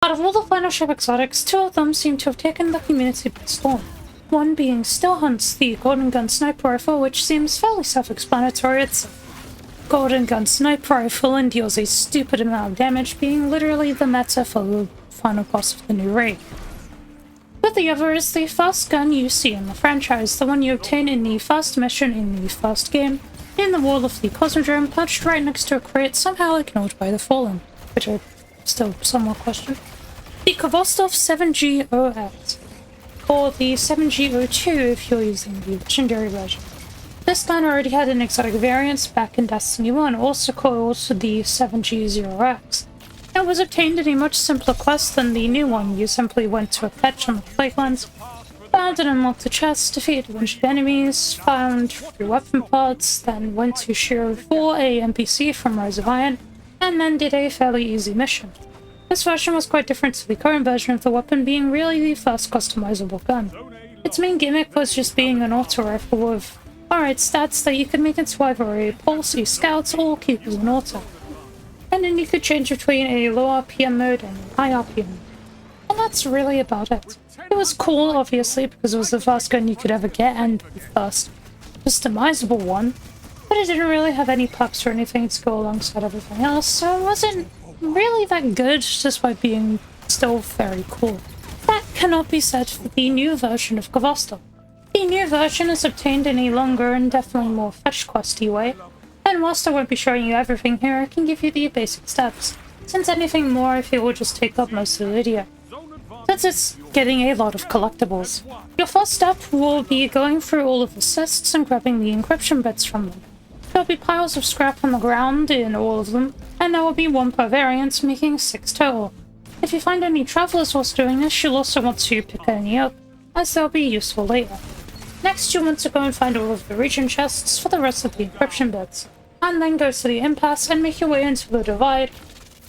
Out of all the final shape exotics, two of them seem to have taken the community by storm. One being Still Hunt's the Golden Gun Sniper Rifle, which seems fairly self-explanatory. It's a Golden Gun Sniper Rifle and deals a stupid amount of damage, being literally the meta for the final boss of the new raid. But the other is the first gun you see in the franchise, the one you obtain in the first mission in the first game, in the wall of the Cosmodrome, perched right next to a crate somehow ignored by the Fallen, which I still somewhat question. The Khvostov 7G0X, or the 7G02 if you're using the legendary version. This gun already had an exotic variant back in Destiny 1, also called the 7G0X. It was obtained in a much simpler quest than the new one. You simply went to a fetch on the Plaguelands, found and unlocked a chest, defeated a bunch of enemies, found 3 weapon parts, then went to Shiro 4, a NPC from Rise of Iron, and then did a fairly easy mission. This version was quite different to the current version of the weapon, being really the first customizable gun. Its main gimmick was just being an auto rifle with alright stats that you could make into either a pulse, a scout, or keep as an auto. And then you could change between a low RPM mode and a high RPM mode. And that's really about it. It was cool, obviously, because it was the first gun you could ever get and the first customizable one, but it didn't really have any perks or anything to go alongside everything else, so it wasn't really that good, despite being still very cool. That cannot be said for the new version of Khvostov. The new version is obtained in a longer and definitely more fetch questy way, and whilst I won't be showing you everything here, I can give you the basic steps, since anything more I feel will just take up most of the video. Since it's getting a lot of collectibles. Your first step will be going through all of the chests and grabbing the encryption bits from them. There'll be piles of scrap on the ground in all of them, and there will be 1 per variant, making 6 total. If you find any travelers whilst doing this, you'll also want to pick any up, as they'll be useful later. Next, you'll want to go and find all of the region chests for the rest of the encryption bits, and then go to the impasse and make your way into the divide,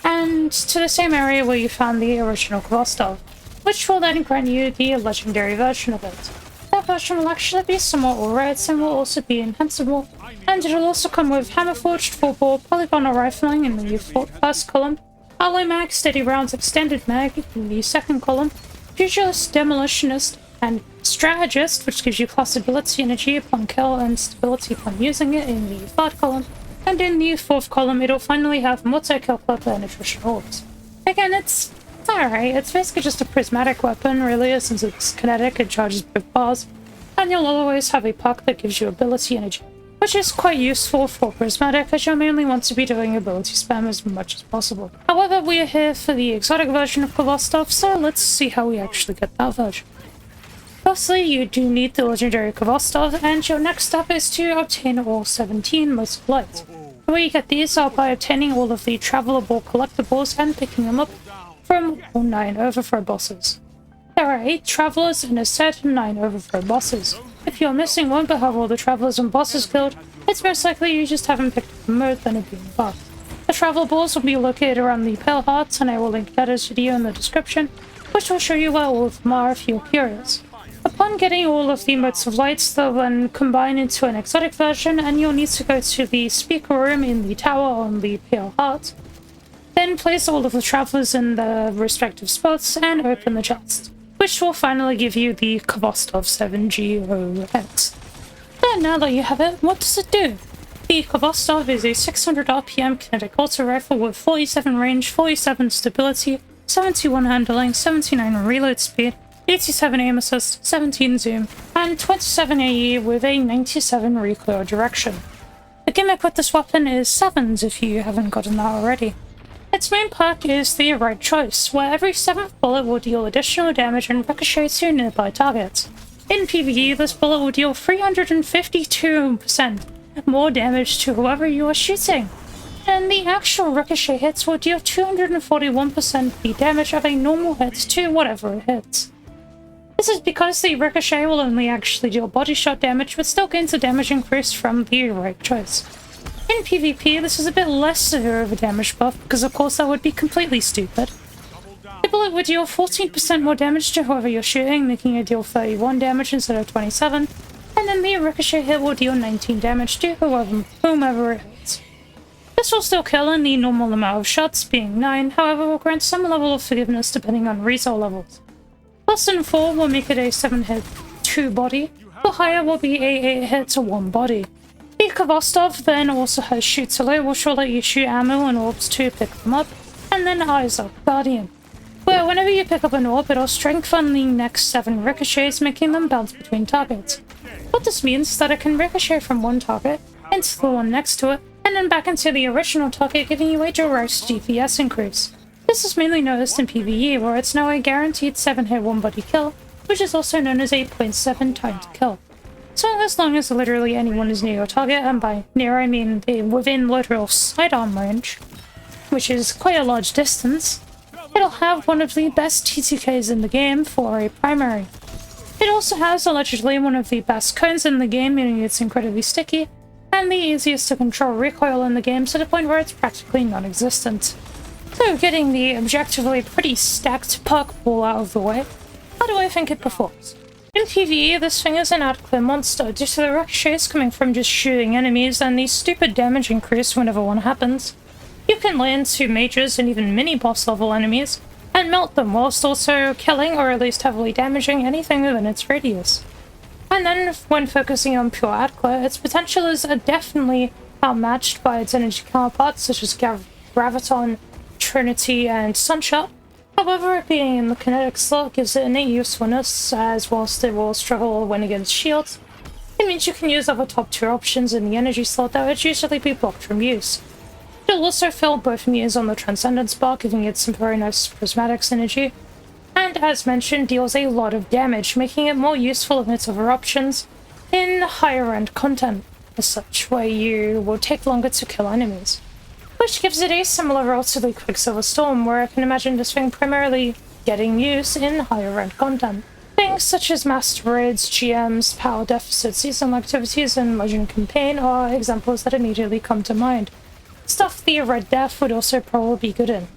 and to the same area where you found the original Khvostov, which will then grant you the legendary version of it. That version will actually be somewhat alright and will also be enhanceable, and it'll also come with hammer-forged 4-bore polygonal rifling in the first column, alloy mag, steady rounds extended mag in the second column, pugilist, demolitionist, and strategist, which gives you plus ability energy upon kill and stability upon using it in the third column, and in the fourth column it'll finally have multi-kill clip and attrition orbs. Again, it's alright, it's basically just a prismatic weapon really, since it's kinetic and charges both bars, and you'll always have a perk that gives you ability energy, which is quite useful for prismatic as you'll mainly want to be doing ability spam as much as possible. However, we are here for the exotic version of Khvostov, so let's see how we actually get that version. Firstly, you do need the legendary Khvostov, and your next step is to obtain all 17 modes of light. The way you get these are by obtaining all of the travelable collectibles and picking them up from all 9 overthrow bosses. There are 8 travelers in a set and 9 overthrow bosses. If you're missing one but have all the travelers and bosses killed, it's most likely you just haven't picked up the mode than it being bugged. The travelables will be located around the Pale Hearts, and I will link Data's video in the description, which will show you where all of them are if you're curious. Upon getting all of the modes of lights, they'll then combine into an exotic version, and you'll need to go to the speaker room in the tower on the Pale Heart. Then place all of the travelers in their respective spots and open the chest, which will finally give you the Khvostov 7G0X. Then now that you have it, what does it do? The Khvostov is a 600 RPM kinetic auto rifle with 47 range, 47 stability, 71 handling, 79 reload speed, 87 aim assist, 17 zoom, and 27 AE with a 97 recoil direction. The gimmick with this weapon is 7s if you haven't gotten that already. Its main perk is the right choice, where every 7th bullet will deal additional damage and ricochet to nearby targets. In PvE, this bullet will deal 352% more damage to whoever you are shooting, and the actual ricochet hits will deal 241% the damage of a normal hit to whatever it hits. This is because the ricochet will only actually deal body shot damage, but still gains a damage increase from the right choice. In PvP, this is a bit less severe of a damage buff, because of course that would be completely stupid. The bullet would deal 14% more damage to whoever you're shooting, making it deal 31 damage instead of 27, and then the ricochet hit will deal 19 damage to whomever it hits. This will still kill in the normal amount of shots, being 9, however will grant some level of forgiveness depending on resale levels. Less than 4 will make it a 7-hit 2 body, or higher will be a 8-hit 1 body. The Khvostov then also has Shoot Salute, which will let you shoot ammo and orbs to pick them up, and then Eyes Up Guardian, where whenever you pick up an orb, it'll strengthen the next 7 ricochets, making them bounce between targets. What this means is that it can ricochet from one target into the one next to it, and then back into the original target, giving you a direct DPS increase. This is mainly noticed in PvE, where it's now a guaranteed 7-hit 1-body kill, which is also known as a 0.7 time to kill. So as long as literally anyone is near your target, and by near I mean within literal sidearm range, which is quite a large distance, it'll have one of the best TTKs in the game for a primary. It also has allegedly one of the best cones in the game, meaning it's incredibly sticky, and the easiest to control recoil in the game to the point where it's practically non-existent. So getting the objectively pretty stacked perk pool out of the way, how do I think it performs? In PvE, this thing is an adequate monster due to the ricochets coming from just shooting enemies and the stupid damage increase whenever one happens. You can lay into mages and even mini-boss level enemies, and melt them whilst also killing or at least heavily damaging anything within its radius. And then, when focusing on pure Adcla, its potential is definitely outmatched by its energy counterparts such as Graviton, Trinity, and Sunshot. However, it being in the kinetic slot gives it innate usefulness, as whilst it will struggle when against shields, it means you can use other top tier options in the energy slot that would usually be blocked from use. It'll also fill both mirrors on the Transcendence bar, giving it some very nice prismatic synergy, and as mentioned, deals a lot of damage, making it more useful than its other options in higher end content, as such, where you will take longer to kill enemies. Which gives it a similar role to the Quicksilver Storm, where I can imagine this thing primarily getting use in higher end content. Things such as Master Raids, GMs, Power Deficit, Seasonal Activities, and Legend Campaign are examples that immediately come to mind. Stuff the Red Death would also probably be good in.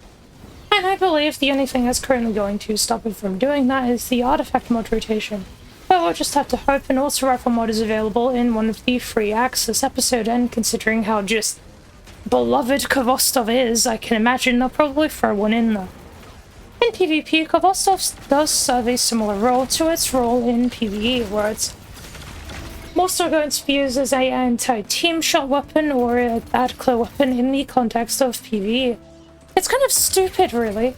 And I believe the only thing that's currently going to stop it from doing that is the artifact mod rotation. But we'll just have to hope an auto-rifle mod is available in one of the free acts this episode, and considering how just beloved Khvostov is, I can imagine they'll probably throw one in there. In PvP, Khvostov does serve a similar role to its role in PvE, where it's more so going to be used as an anti-team shot weapon or an Adcla weapon in the context of PvE. It's kind of stupid, really.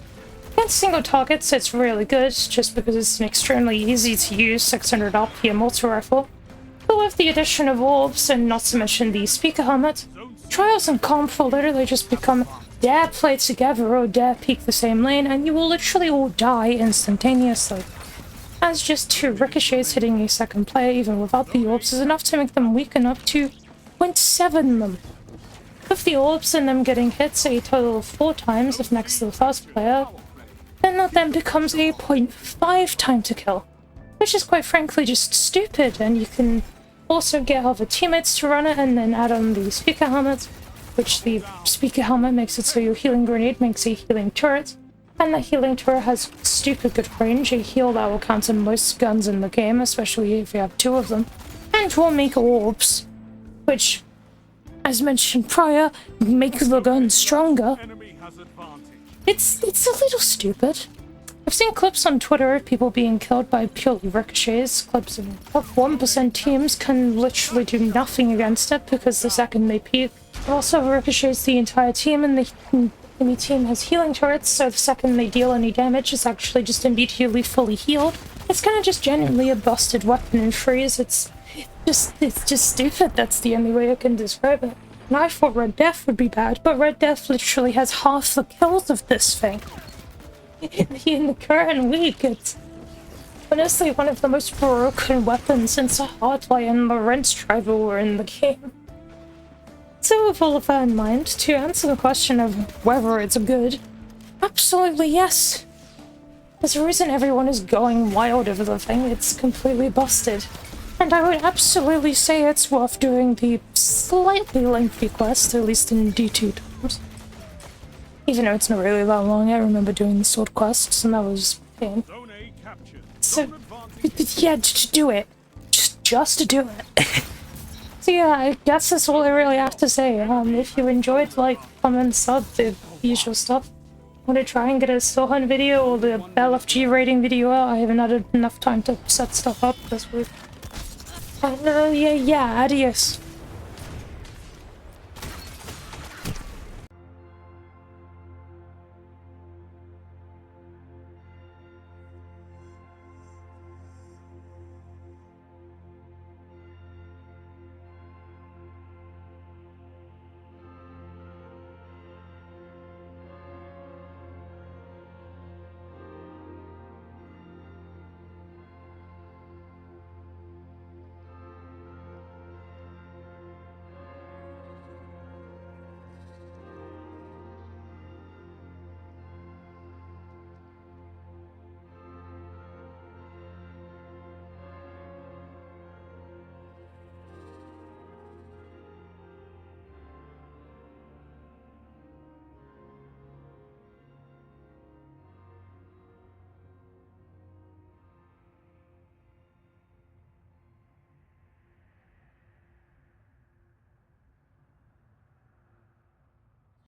Against single targets, it's really good, just because it's an extremely easy to use 600 RPM auto-rifle. But with the addition of orbs, and not to mention the speaker helmet, Trials and Comp will literally just become dare play together or dare peek the same lane, and you will literally all die instantaneously. As just 2 ricochets hitting a second player even without the orbs is enough to make them weak enough to 0.7 them. With the orbs and them getting hits a total of 4 times if next to the first player, then that then becomes a 0.5 time to kill, which is quite frankly just stupid, and you can also get other teammates to run it and then add on the speaker helmet, which the speaker helmet makes it so your healing grenade makes a healing turret, and that healing turret has stupid good range, a heal that will counter most guns in the game, especially if you have 2 of them, and will make orbs, which, as mentioned prior, make the gun stronger. It's a little stupid. I've seen clips on Twitter of people being killed by purely ricochets, clips of 1% teams can literally do nothing against it because the second they peek, it also ricochets the entire team, and the enemy team has healing turrets, so the second they deal any damage, it's actually just immediately fully healed. It's kind of just genuinely a busted weapon in freeze. It's just stupid. That's the only way I can describe it. And I thought Red Death would be bad, but Red Death literally has half the kills of this thing. In the current week, it's honestly one of the most broken weapons since a Hardline and Lorentz Tribal were in the game. So with all of that in mind, to answer the question of whether it's good, absolutely yes. There's a reason everyone is going wild over the thing. It's completely busted. And I would absolutely say it's worth doing the slightly lengthy quest, at least in D2 terms. Even though it's not really that long, I remember doing the sword quests, and that was pain. So, yeah, just do it. Just do it. So yeah, I guess that's all I really have to say. If you enjoyed, like, comment, sub, the usual stuff. I'm gonna try and get a Still Hunt video or the LFG rating video out. I haven't had enough time to set stuff up this week. Yeah, adios.